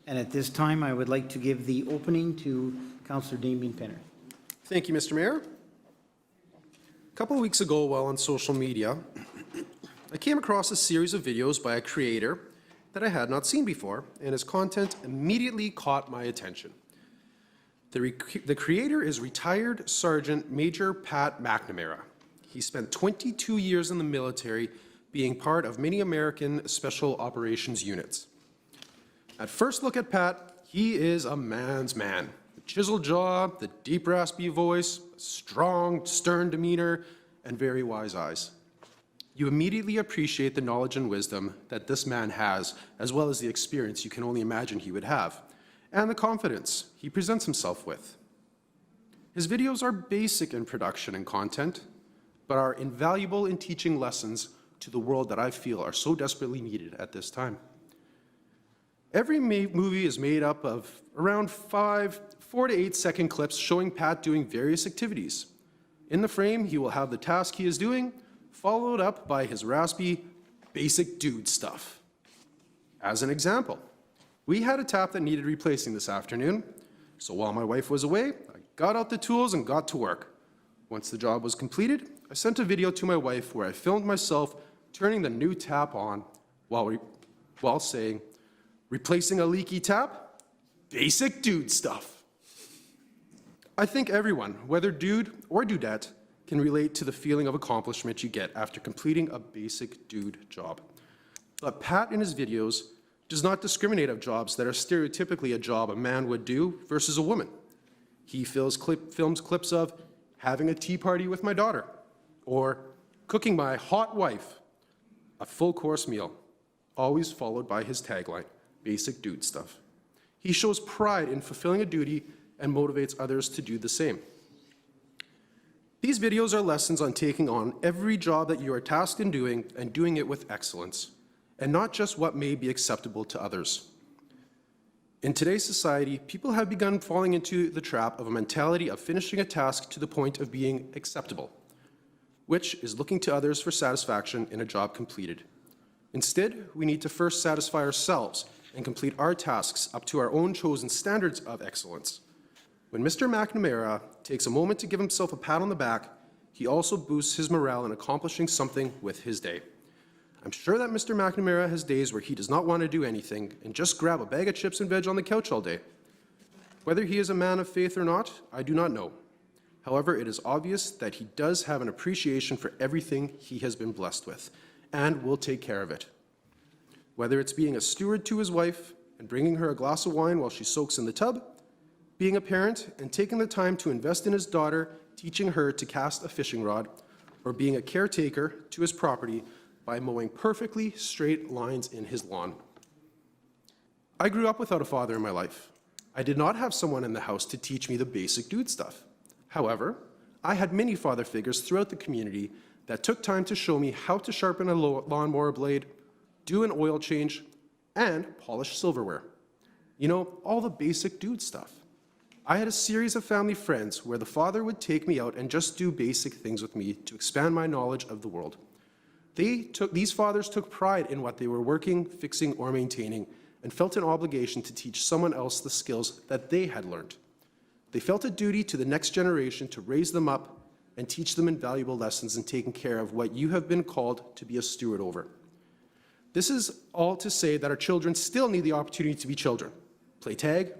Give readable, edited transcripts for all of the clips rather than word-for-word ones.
And at this time, I would like to give the opening to Councillor Damian Penner. Thank you, Mr. Mayor. A couple of weeks ago, while on social media, I came across a series of videos by a creator that I had not seen before, and his content immediately caught my attention. The creator is retired Sergeant Major Pat McNamara. He spent 22 years in the military, being part of many American Special Operations units. At first look at Pat, he is a man's man. The chiseled jaw, the deep raspy voice, strong, stern demeanor, and very wise eyes. You immediately appreciate the knowledge and wisdom that this man has, as well as the experience you can only imagine he would have, and the confidence he presents himself with. His videos are basic in production and content, but are invaluable in teaching lessons to the world that I feel are so desperately needed at this time. Every movie is made up of around 4 to 8 second clips showing Pat doing various activities. In the frame, he will have the task he is doing, followed up by his raspy, basic dude stuff. As an example, we had a tap that needed replacing this afternoon, so while my wife was away, I got out the tools and got to work. Once the job was completed, I sent a video to my wife where I filmed myself turning the new tap on while saying, "Replacing a leaky tap? Basic dude stuff." I think everyone, whether dude or dudette, can relate to the feeling of accomplishment you get after completing a basic dude job. But Pat in his videos does not discriminate of jobs that are stereotypically a job a man would do versus a woman. He films clips of having a tea party with my daughter, or cooking my hot wife a full course meal, always followed by his tagline, basic dude stuff. He shows pride in fulfilling a duty and motivates others to do the same. These videos are lessons on taking on every job that you are tasked in doing and doing it with excellence, and not just what may be acceptable to others. In today's society, people have begun falling into the trap of a mentality of finishing a task to the point of being acceptable, which is looking to others for satisfaction in a job completed. Instead, we need to first satisfy ourselves and complete our tasks up to our own chosen standards of excellence. When Mr. McNamara takes a moment to give himself a pat on the back, he also boosts his morale in accomplishing something with his day. I'm sure that Mr. McNamara has days where he does not want to do anything and just grab a bag of chips and veg on the couch all day. Whether he is a man of faith or not, I do not know. However, it is obvious that he does have an appreciation for everything he has been blessed with, and will take care of it. Whether it's being a steward to his wife and bringing her a glass of wine while she soaks in the tub, being a parent and taking the time to invest in his daughter, teaching her to cast a fishing rod, or being a caretaker to his property by mowing perfectly straight lines in his lawn. I grew up without a father in my life. I did not have someone in the house to teach me the basic dude stuff. However, I had many father figures throughout the community that took time to show me how to sharpen a lawnmower blade, do an oil change, and polish silverware. You know, all the basic dude stuff. I had a series of family friends where the father would take me out and just do basic things with me to expand my knowledge of the world. These fathers took pride in what they were working, fixing, or maintaining, and felt an obligation to teach someone else the skills that they had learned. They felt a duty to the next generation to raise them up and teach them invaluable lessons in taking care of what you have been called to be a steward over. This is all to say that our children still need the opportunity to be children, play tag,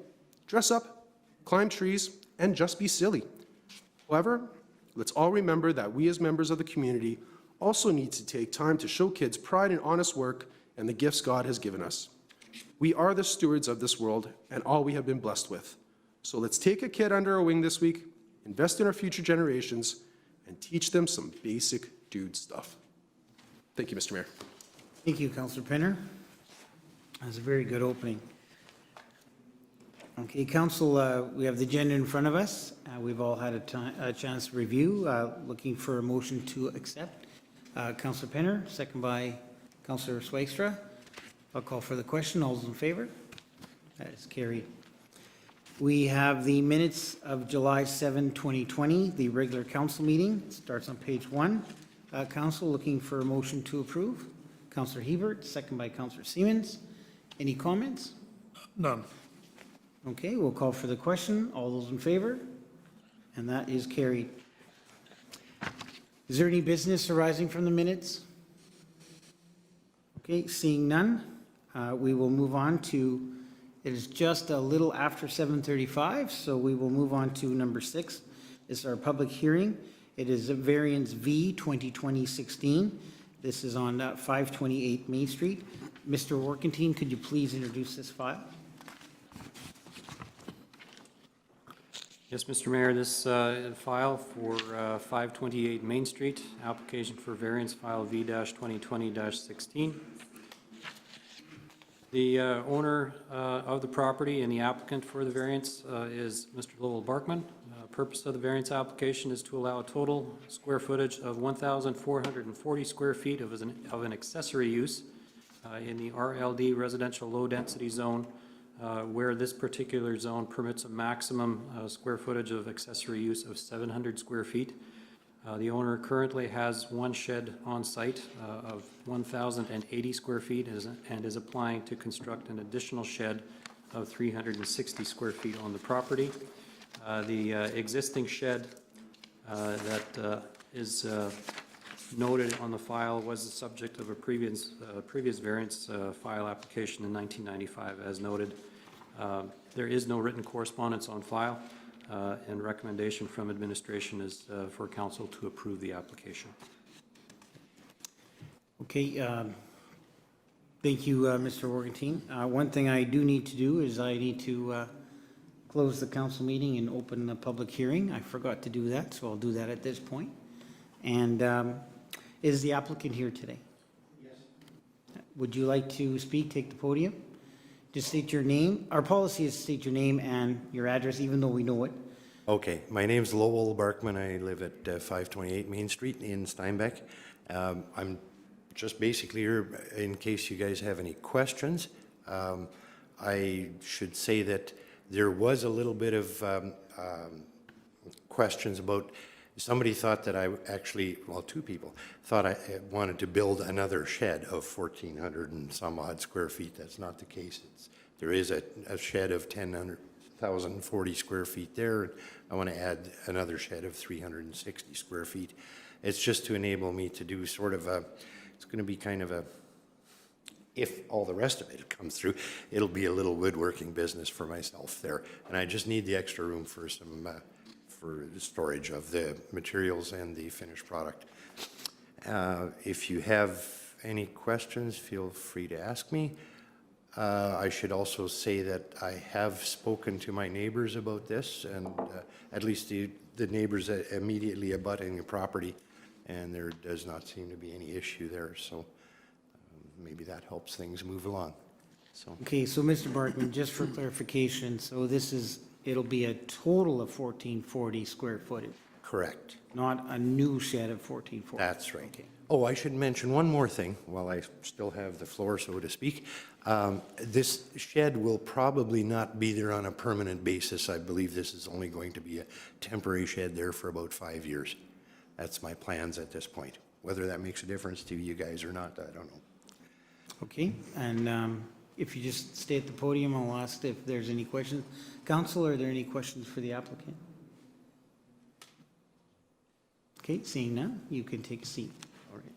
dress up, climb trees, and just be silly. However, let's all remember that we as members of the community also need to take time to show kids pride in honest work and the gifts God has given us. We are the stewards of this world and all we have been blessed with. So let's take a kid under our wing this week, invest in our future generations, and teach them some basic dude stuff. Thank you, Mr. Mayor. Thank you, Councillor Penner. That's a very good opening. Okay, Council, we have the agenda in front of us. We've all had a chance to review. Looking for a motion to accept. Councillor Penner, second by Councillor Swagstra. I'll call for the question. All those in favour? That is carried. We have the minutes of July 7, 2020, the regular council meeting. It starts on page 1. Council looking for a motion to approve. Councillor Hebert, second by Councillor Siemens. Any comments? None. Okay, we'll call for the question. All those in favor? And that is carried. Is there any business arising from the minutes? Okay, seeing none, we will move on to, it is just a little after 7:35, so we will move on to number 6. It's our public hearing. It is a Variance V-2020-16. This is on 528 Main Street. Mr. Workentine, could you please introduce this file? Yes, Mr. Mayor, this file for 528 Main Street, application for variance file V-2020-16. The owner of the property and the applicant for the variance is Mr. Lowell Barkman. Purpose of the variance application is to allow a total square footage of 1,440 square feet of an accessory use in the RLD residential low density zone, where this particular zone permits a maximum square footage of accessory use of 700 square feet. The owner currently has one shed on site of 1,080 square feet and is applying to construct an additional shed of 360 square feet on the property. The existing shed that is noted on the file was the subject of a previous variance file application in 1995, as noted. There is no written correspondence on file, and recommendation from administration is for council to approve the application. Okay, thank you, Mr. Workentine. One thing I do need to do is I need to close the council meeting and open the public hearing. I forgot to do that, so I'll do that at this point. And is the applicant here today? Yes. Would you like to speak, take the podium? Just state your name. Our policy is state your name and your address, even though we know it. Okay, my name's Lowell Barkman. I live at 528 Main Street in Steinbach. I'm just basically here in case you guys have any questions. I should say that there was a little bit of questions about, somebody thought that I actually, well, two people thought I wanted to build another shed of 1,400 and some odd square feet. That's not the case. There is a shed of 1,040 square feet there. I want to add another shed of 360 square feet. It's just to enable me to do sort of a, it's going to be kind of a, if all the rest of it comes through, it'll be a little woodworking business for myself there. And I just need the extra room for some, for the storage of the materials and the finished product. If you have any questions, feel free to ask me. I should also say that I have spoken to my neighbors about this, and at least the neighbors immediately abutting the property, and there does not seem to be any issue there. So maybe that helps things move along. So. Okay, so Mr. Barkman, just for clarification, so this is, it'll be a total of 1,440 square footage? Correct. Not a new shed of 1,440? That's right. Okay. Oh, I should mention one more thing while I still have the floor, so to speak. This shed will probably not be there on a permanent basis. I believe this is only going to be a temporary shed there for about 5 years. That's my plans at this point. Whether that makes a difference to you guys or not, I don't know. Okay, and if you just stay at the podium, I'll ask if there's any questions. Councillor, are there any questions for the applicant? Okay, seeing none, you can take a seat. All right.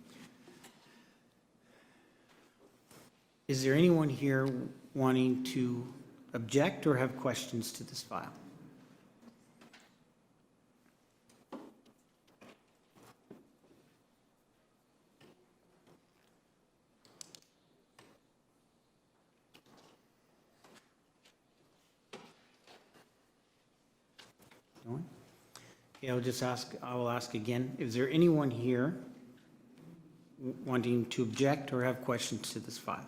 Is there anyone here wanting to object or have questions to this file? Okay, I will ask again, is there anyone here wanting to object or have questions to this file?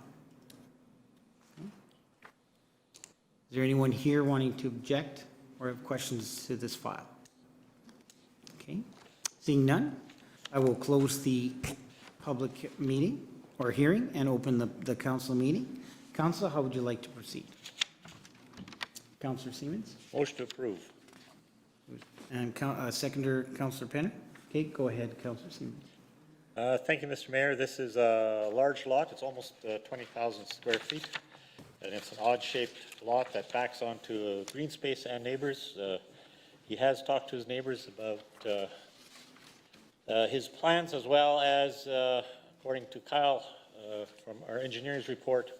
Is there anyone here wanting to object or have questions to this file? Okay, seeing none, I will close the public meeting or hearing and open the council meeting. Council, how would you like to proceed? Councillor Siemens? Motion to approve. And seconder, Councillor Penner. Okay, go ahead, Councillor Siemens. Thank you, Mr. Mayor. This is a large lot. It's almost 20,000 square feet. and it's an odd-shaped lot that backs onto green space and neighbors. He has talked to his neighbors about his plans, as well as, according to Kyle from our engineer's report,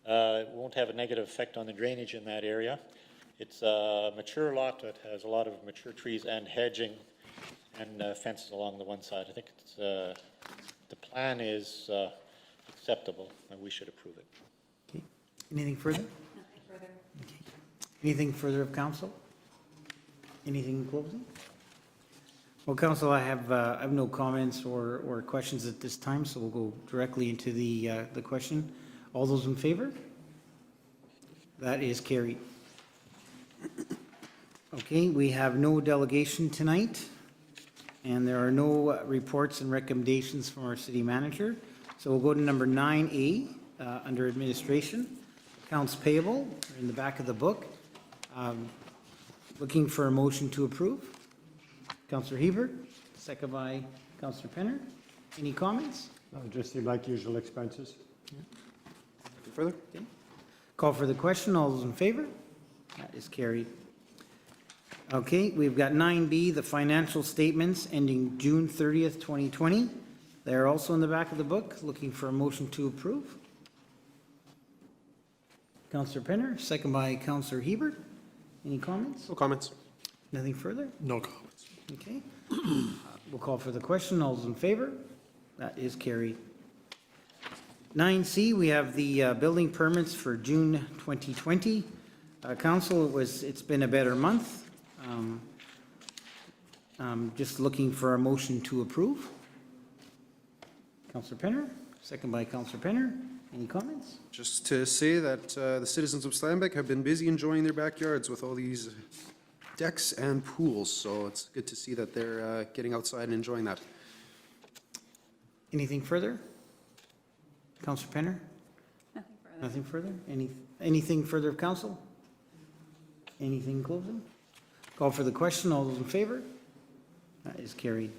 it won't have a negative effect on the drainage in that area. It's a mature lot that has a lot of mature trees and hedging and fences along the one side. I think it's, the plan is acceptable, and we should approve it. Okay. Anything further? Nothing further. Okay. Anything further of council? Anything in closing? Well, council, I have no comments or questions at this time, so we'll go directly into the question. All those in favor? That is carried. Okay, we have no delegation tonight, and there are no reports and recommendations from our city manager. So we'll go to number 9A, under administration. Accounts payable, in the back of the book. Looking for a motion to approve. Councillor Hebert, second by Councillor Penner. Any comments? Just the like usual expenses. Anything further? Okay. Call for the question. All those in favor? That is carried. Okay, we've got 9B, the financial statements ending June 30th, 2020. They're also in the back of the book. Looking for a motion to approve. Councillor Penner, second by Councillor Hebert. Any comments? No comments. Nothing further? No comments. Okay. We'll call for the question. All those in favor? That is carried. 9C, we have the building permits for June 2020. Council, it's been a better month. Just looking for a motion to approve. Councillor Penner, second by Councillor Penner. Any comments? Just to say that the citizens of Steinbach have been busy enjoying their backyards with all these decks and pools, so it's good to see that they're getting outside and enjoying that. Anything further? Councillor Penner? Nothing further. Nothing further? Anything further of council? Anything closing? Call for the question. All those in favor? That is carried.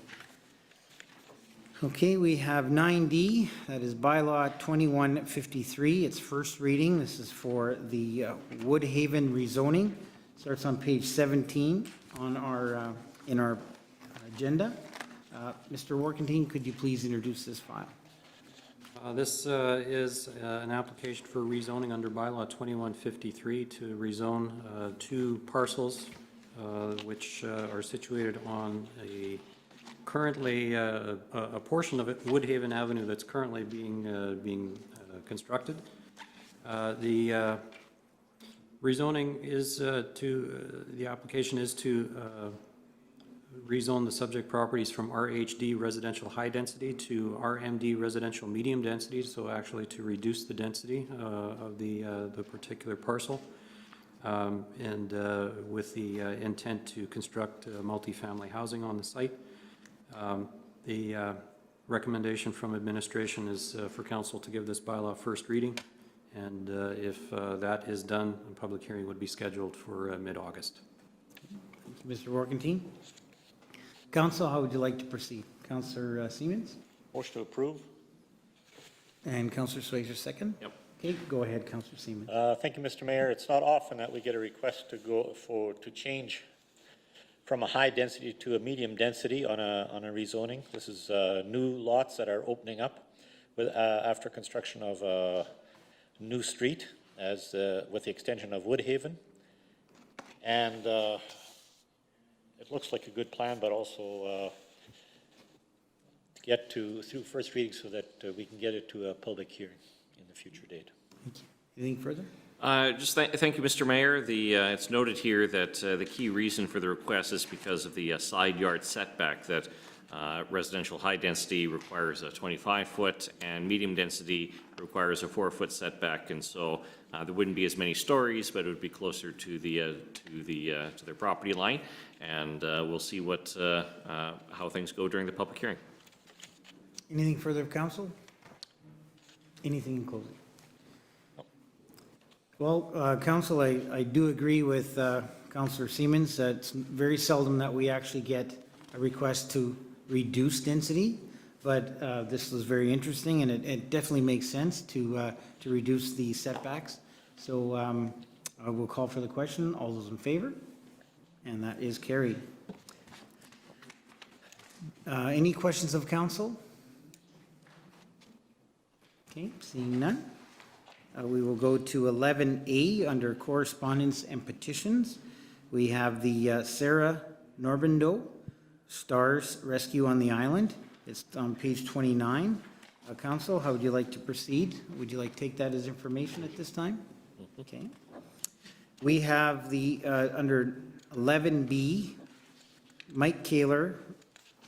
Okay, we have 9D, that is bylaw 2153. It's first reading. This is for the Woodhaven rezoning. Starts on page 17 on our in our agenda. Mr. Workentine, could you please introduce this file? This is an application for rezoning under bylaw 2153 to rezone two parcels which are situated on a currently a portion of it, Woodhaven Avenue, that's currently being constructed. The rezoning is the application is to rezone the subject properties from RHD residential high density to RMD residential medium density, so actually to reduce the density of the particular parcel, and with the intent to construct multifamily housing on the site. The recommendation from administration is for council to give this bylaw first reading, and if that is done, a public hearing would be scheduled for mid-August. Mr. Workentine? Council, how would you like to proceed? Councillor Siemens? Motion to approve. And Councillor Swazer second? Yep. Okay, go ahead, Councillor Siemens. Thank you, Mr. Mayor. It's not often that we get a request to change from a high density to a medium density on a rezoning. This is new lots that are opening up after construction of a new street with the extension of Woodhaven. And it looks like a good plan, but also to get through first reading so that we can get it to a public hearing in the future date. Thank you. Anything further? Thank you, Mr. Mayor. It's noted here that the key reason for the request is because of the side yard setback, that residential high density requires a 25-foot and medium density requires a 4-foot setback, and so there wouldn't be as many stories, but it would be closer to their property line, and we'll see how things go during the public hearing. Anything further of council? Anything in closing? Well, council, I do agree with Councillor Siemens that it's very seldom that we actually get a request to reduce density. but this was very interesting, and it definitely makes sense to reduce the setbacks. So I will call for the question. All those in favor? And that is carried. Any questions of council? Okay, seeing none. We will go to 11A under Correspondence and Petitions. We have the Sarah Normandeau Stars Rescue on the Island. It's on page 29. Council, how would you like to proceed? Would you like to take that as information at this time? Okay. We have the, under 11B, Mike Kehler,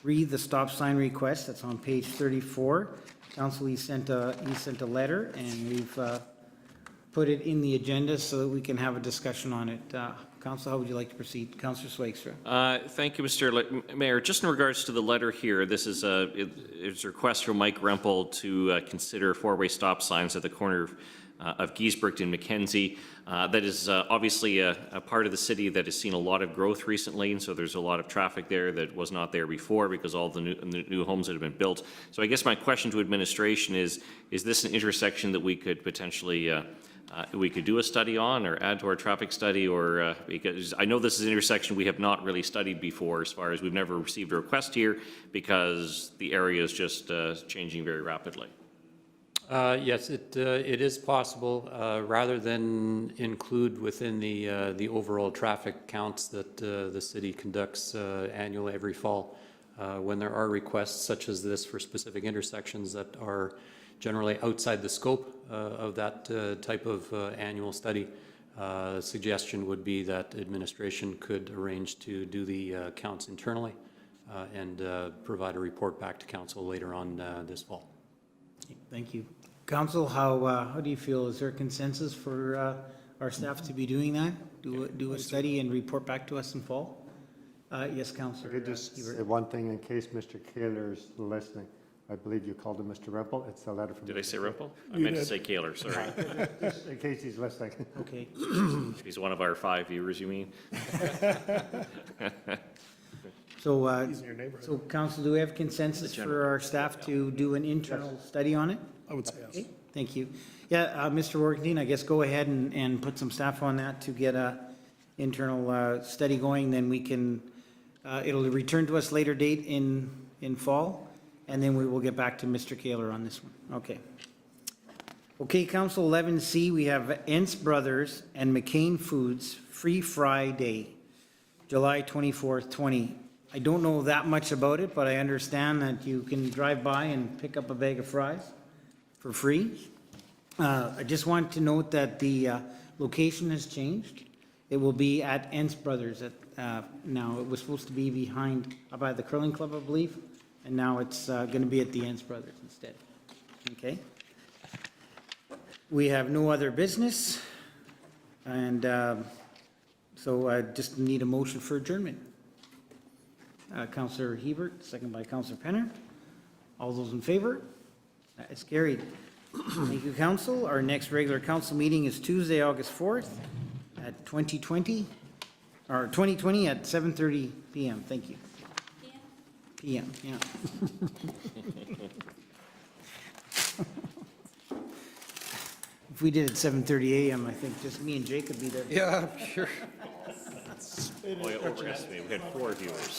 read the stop sign request. That's on page 34. Council, he sent a letter, and we've put it in the agenda so that we can have a discussion on it. Council, how would you like to proceed? Councillor Swagstra. Thank you, Mr. Mayor. Just in regards to the letter here, this is it's a request from Mike Rempel to consider four-way stop signs at the corner of Giesbrecht and Mackenzie. That is obviously a part of the city that has seen a lot of growth recently, and so there's a lot of traffic there that was not there before because all the new homes that have been built. So I guess my question to administration is this an intersection that we could potentially we could do a study on or add to our traffic study, or because I know this is an intersection we have not really studied before, as far as we've never received a request here because the area is just changing very rapidly. Yes, it is possible, rather than include within the overall traffic counts that the city conducts annually every fall. When there are requests such as this for specific intersections that are generally outside the scope of that type of annual study, suggestion would be that administration could arrange to do the counts internally and provide a report back to council later on this fall. Thank you. Council, how do you feel? Is there consensus for our staff to be doing that? Do a study and report back to us in fall? Yes, Councillor. I could just say one thing in case Mr. Kehler is listening. I believe you called him Mr. Rempel. It's a letter from... Did I say Rempel? I meant to say Kehler, sorry. Just in case he's listening. Okay. If he's one of our 5 viewers, you mean? So Council, do we have consensus for our staff to do an internal study on it? I would say yes. Okay, thank you. Yeah, Mr. Workington, I guess go ahead and put some staff on that to get a internal study going, then we can, it'll return to us later date in fall, and then we will get back to Mr. Kehler on this one. Okay. Okay, Council 11C, we have Enns Brothers and McCain Foods Free Fry Day, July 24th, 20. I don't know that much about it, but I understand that you can drive by and pick up a bag of fries for free. I just want to note that the location has changed. It will be at Enns Brothers now. It was supposed to be behind by the curling club, I believe, and now it's going to be at the Enns Brothers instead. Okay. We have no other business, and so I just need a motion for adjournment. Councillor Hebert, second by Councillor Penner. All those in favor? That is carried. Thank you, Council. Our next regular council meeting is Tuesday, August 4th at 2020 at 7:30 p.m. Thank you. PM, yeah. If we did at 7:30 a.m., I think just me and Jake could be there. Yeah, sure. Boy, overestimated. We had 4 viewers.